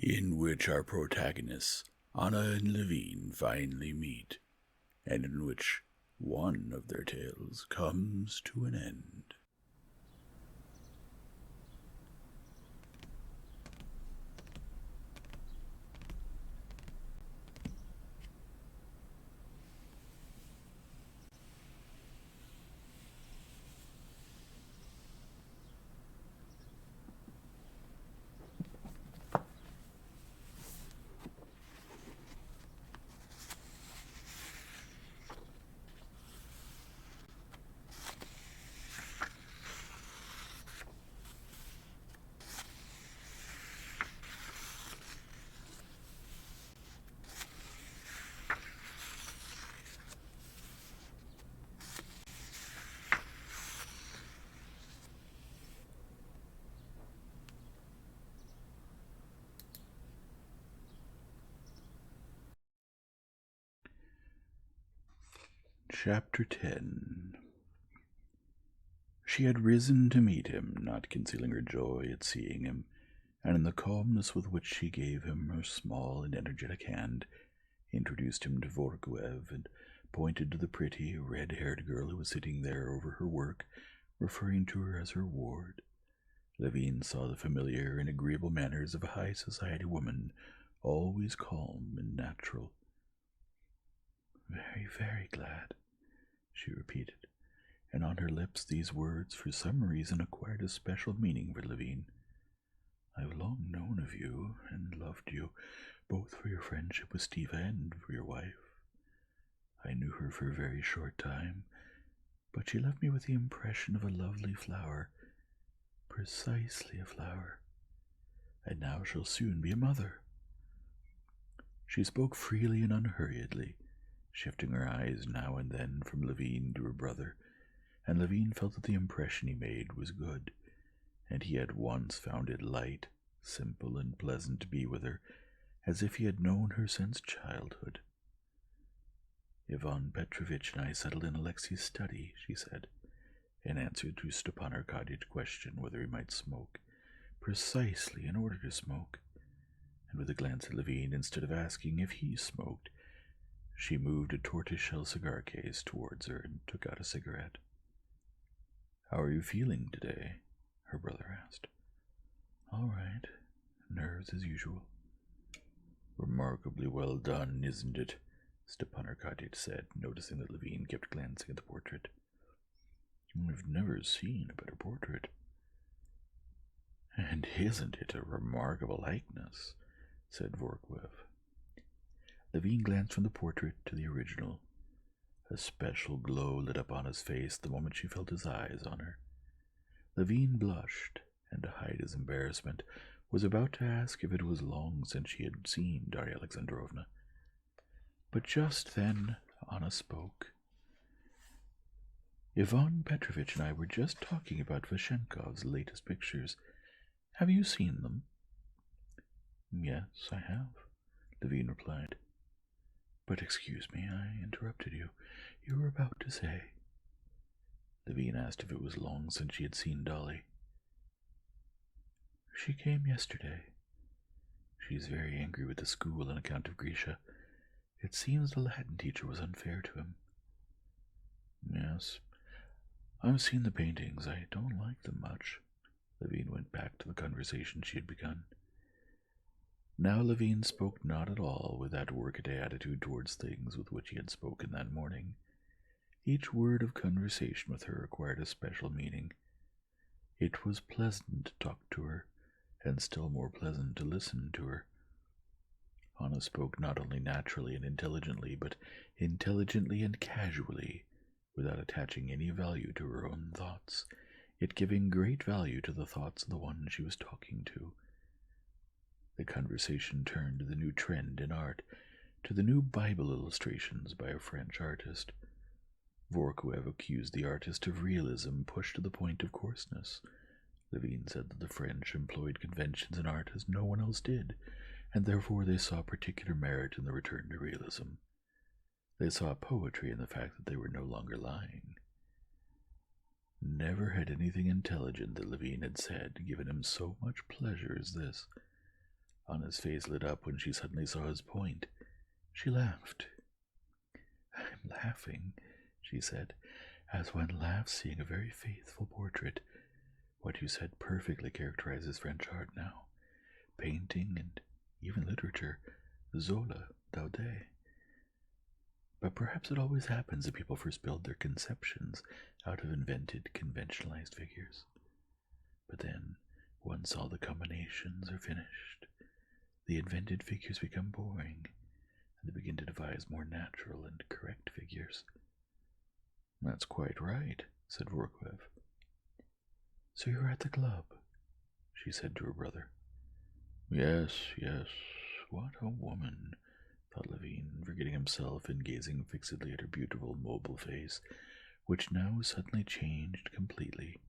in which our protagonists, Anna and Levine, finally meet, and in which one of their tales comes to an end. Chapter 10. She had risen to meet him, not concealing her joy at seeing him, and in the calmness with which she gave him her small and energetic hand, introduced him to Vorkuev, and pointed to the pretty, red-haired girl who was sitting there over her work, referring to her as her ward. Levine saw the familiar and agreeable manners of a high society woman, always calm and natural. "Very, very glad," she repeated, and on her lips these words for some reason acquired a special meaning for Levine. "I've long known of you and loved you, both for your friendship with Stiva and for your wife. I knew her for a very short time, but she left me with the impression of a lovely flower, precisely a flower, and now she'll soon be a mother." She spoke freely and unhurriedly, shifting her eyes now and then from Levine to her brother, and Levine felt that the impression he made was good, and he at once found it light, simple, and pleasant to be with her, as if he had known her since childhood. "Ivan Petrovitch and I settled in Alexei's study," she said, in answer to Stepan Arkadyev's question whether he might smoke, "precisely in order to smoke," and with a glance at Levine, instead of asking if he smoked, she moved a tortoise-shell cigar case towards her and took out a cigarette. "How are you feeling today?" her brother asked. "All right. Nerves as usual." "Remarkably well done, isn't it?" Stepan Arkadyevich said, noticing that Levine kept glancing at the portrait. "I've never seen a better portrait." "And isn't it a remarkable likeness?" said Vorkuev. Levine glanced from the portrait to the original. A special glow lit up on his face the moment she felt his eyes on her. Levine blushed, and to hide his embarrassment, was about to ask if it was long since she had seen Darya Alexandrovna. But just then Anna spoke. "Ivan Petrovitch and I were just talking about Vashenkov's latest pictures. Have you seen them?" "Yes, I have," Levine replied. "But excuse me, I interrupted you. You were about to say—" Levine asked if it was long since she had seen Dolly. "She came yesterday. She's very angry with the school on account of Grisha. It seems the Latin teacher was unfair to him." "Yes, I've seen the paintings. I don't like them much." Levine went back to the conversation she had begun. Now Levine spoke not at all with that workaday attitude towards things with which he had spoken that morning. Each word of conversation with her acquired a special meaning. It was pleasant to talk to her, and still more pleasant to listen to her. Anna spoke not only naturally and intelligently, but intelligently and casually, without attaching any value to her own thoughts, yet giving great value to the thoughts of the one she was talking to. The conversation turned to the new trend in art, to the new Bible illustrations by a French artist. Vorkuev accused the artist of realism pushed to the point of coarseness. Levine said that the French employed conventions in art as no one else did, and therefore they saw particular merit in the return to realism. They saw poetry in the fact that they were no longer lying. Never had anything intelligent that Levine had said given him so much pleasure as this. Anna's face lit up when she suddenly saw his point. She laughed. "I'm laughing," she said, "as one laughs seeing a very faithful portrait. What you said perfectly characterizes French art now. Painting and even literature. Zola, Daudet. But perhaps it always happens that people first build their conceptions out of invented, conventionalized figures. But then, once all the combinations are finished, the invented figures become boring, and they begin to devise more natural and correct figures." "That's quite right," said Vorkwev. "So you were at the club?" she said to her brother. Yes. What a woman," thought Levine, forgetting himself and gazing fixedly at her beautiful, mobile face, which now suddenly changed completely.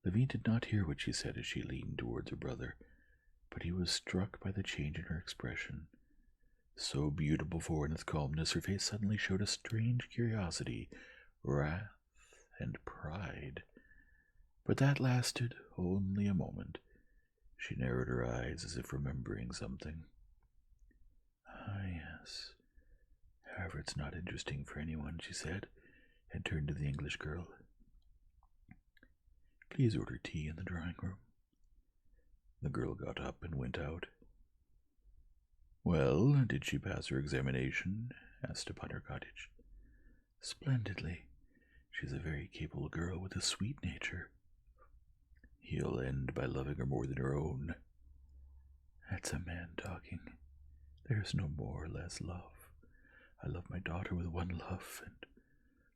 Levine did not hear what she said as she leaned towards her brother, but he was struck by the change in her expression. So beautiful before in its calmness, her face suddenly showed a strange curiosity, wrath, and pride. But that lasted only a moment. She narrowed her eyes as if remembering something. "Ah, yes. However, it's not interesting for anyone," she said, and turned to the English girl. "Please order tea in the drawing room." The girl got up and went out. "Well, did she pass her examination?" asked Stepan Arkadyevich. "Splendidly. She's a very capable girl with a sweet nature." "He'll end by loving her more than her own." "That's a man talking. There's no more or less love. I love my daughter with one love, and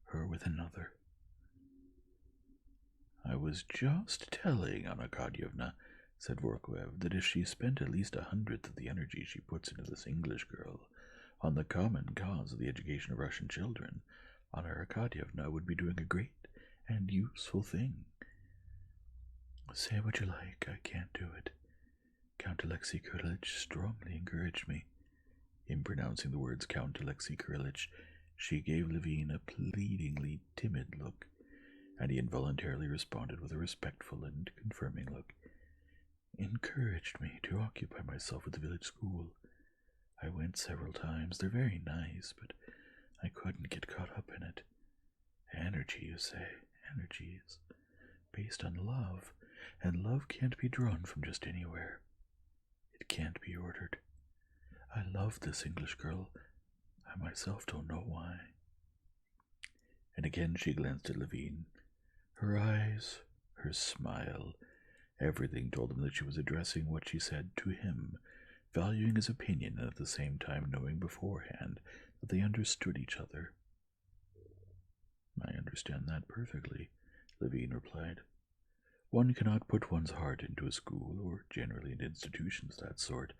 her with another." "I was just telling Anna Arkadyevna," said Vorkwev, "that if she spent at least 100th of the energy she puts into this English girl on the common cause of the education of Russian children, Anna Arkadyevna would be doing a great and useful thing." "Say what you like, I can't do it. Count Alexei Kirillich strongly encouraged me." In pronouncing the words Count Alexei Kirillich, she gave Levine a pleadingly timid look, and he involuntarily responded with a respectful and confirming look. "Encouraged me to occupy myself with the village school. I went several times. They're very nice, but I couldn't get caught up in it. Energy, you say. Energy is based on love, and love can't be drawn from just anywhere. It can't be ordered. I love this English girl. I myself don't know why." And again she glanced at Levine. Her eyes, her smile, everything told him that she was addressing what she said to him, valuing his opinion and at the same time knowing beforehand that they understood each other. "I understand that perfectly," Levine replied. "One cannot put one's heart into a school, or generally into institutions of that sort,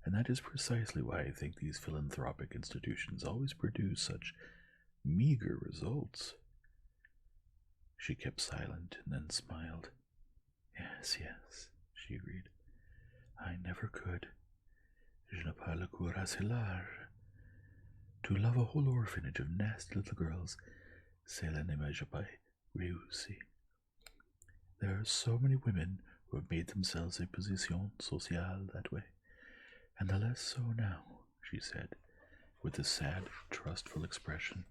and that is precisely why I think these philanthropic institutions always produce such meager results." She kept silent and then smiled. Yes, she agreed. "I never could. Je n'ai pas le coeur assez large. To love a whole orphanage of nasty little girls, cela ne m'a jamais réussi. There are so many women who have made themselves a position sociale that way, and the less so now," she said, with a sad, trustful expression,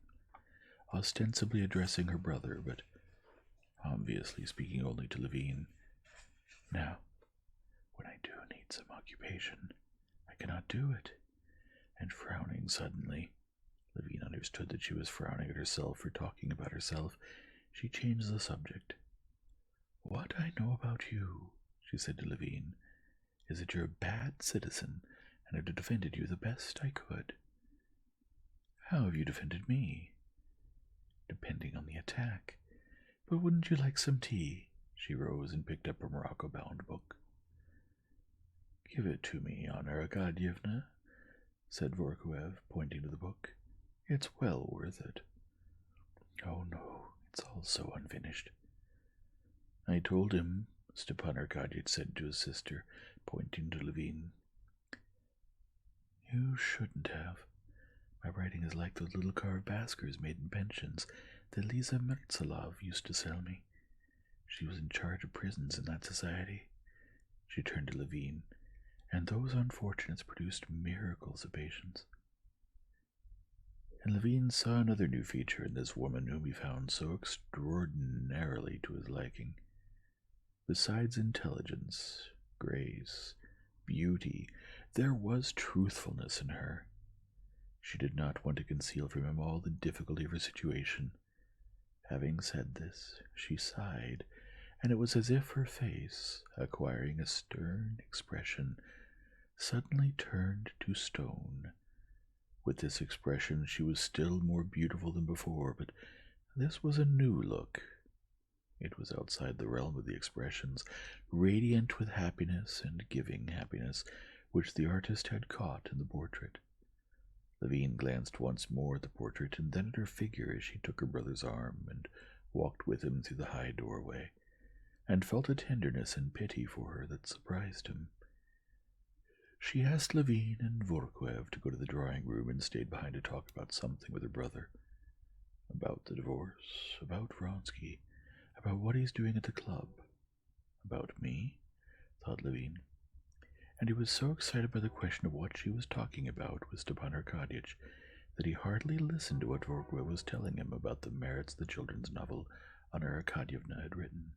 ostensibly addressing her brother, but obviously speaking only to Levine. "Now, when I do need some occupation, I cannot do it." And frowning suddenly, Levine understood that she was frowning at herself for talking about herself. She changed the subject. "What I know about you," she said to Levine, "is that you're a bad citizen, and I've defended you the best I could." "How have you defended me?" "Depending on the attack. But wouldn't you like some tea?" She rose and picked up a Morocco-bound book. "Give it to me, Anna Arkadyevna," said Vorkwev, pointing to the book. "It's well worth it." "Oh no, it's all so unfinished." "I told him," Stepan Arkadyevich said to his sister, pointing to Levine. "You shouldn't have. My writing is like those little carved baskers made in pensions that Lisa Mertzalov used to sell me. She was in charge of prisons in that society." She turned to Levine. and those unfortunates produced miracles of patience. And Levine saw another new feature in this woman whom he found so extraordinarily to his liking. Besides intelligence, grace, beauty, there was truthfulness in her. She did not want to conceal from him all the difficulty of her situation. Having said this, she sighed, and it was as if her face, acquiring a stern expression, suddenly turned to stone. With this expression she was still more beautiful than before, but this was a new look. It was outside the realm of the expressions, radiant with happiness and giving happiness, which the artist had caught in the portrait. Levine glanced once more at the portrait and then at her figure as she took her brother's arm and walked with him through the high doorway, and felt a tenderness and pity for her that surprised him. She asked Levine and Vorkwev to go to the drawing-room and stayed behind to talk about something with her brother. About the divorce, about Vronsky, about what he's doing at the club. About me, thought Levine. And he was so excited by the question of what she was talking about with Stepan Arkadyevich that he hardly listened to what Vorkwev was telling him about the merits the children's novel Anna Arkadyevna had written.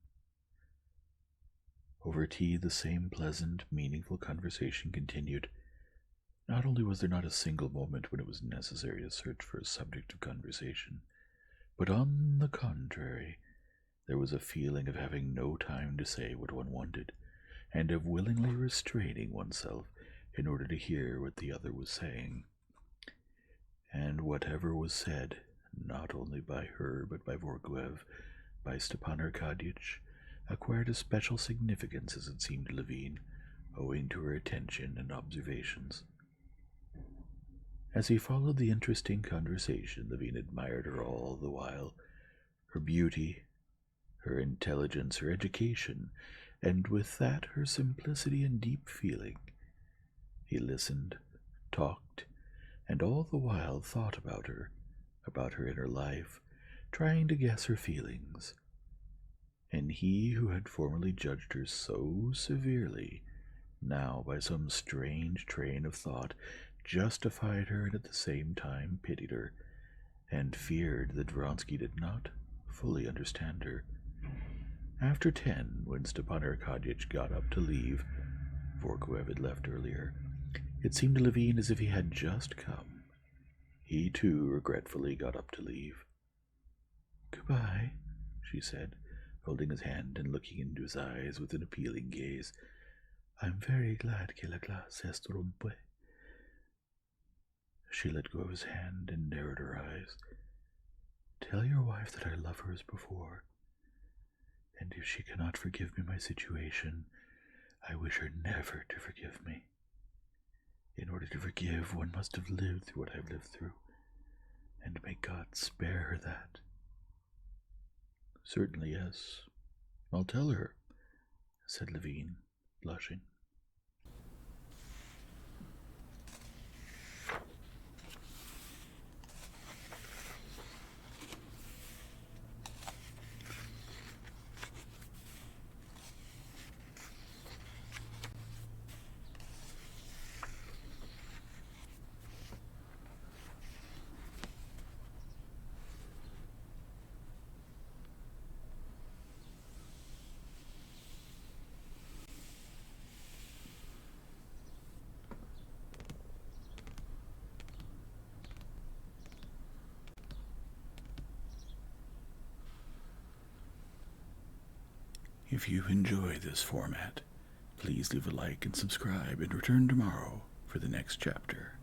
Over tea, the same pleasant, meaningful conversation continued. Not only was there not a single moment when it was necessary to search for a subject of conversation, but on the contrary, there was a feeling of having no time to say what one wanted, and of willingly restraining oneself in order to hear what the other was saying. And whatever was said, not only by her but by Vorkwev, by Stepan Arkadyevich, acquired a special significance, as it seemed to Levine, owing to her attention and observations. As he followed the interesting conversation, Levine admired her all the while, her beauty, her intelligence, her education, and with that her simplicity and deep feeling. He listened, talked, and all the while thought about her inner life, trying to guess her feelings. And he who had formerly judged her so severely, now by some strange train of thought justified her and at the same time pitied her, and feared that Vronsky did not fully understand her. After 10, when Stepan Arkadyevich got up to leave, Vorkwev had left earlier, it seemed to Levine as if he had just come. He, too, regretfully got up to leave. "Goodbye," she said, holding his hand and looking into his eyes with an appealing gaze. "I'm very glad que la glace est rompue." She let go of his hand and narrowed her eyes. "Tell your wife that I love her as before, and if she cannot forgive me my situation, I wish her never to forgive me. In order to forgive, one must have lived through what I've lived through, and may God spare her that." "Certainly, yes. I'll tell her," said Levine, blushing. If you enjoy this format, please leave a like and subscribe and return tomorrow for the next chapter.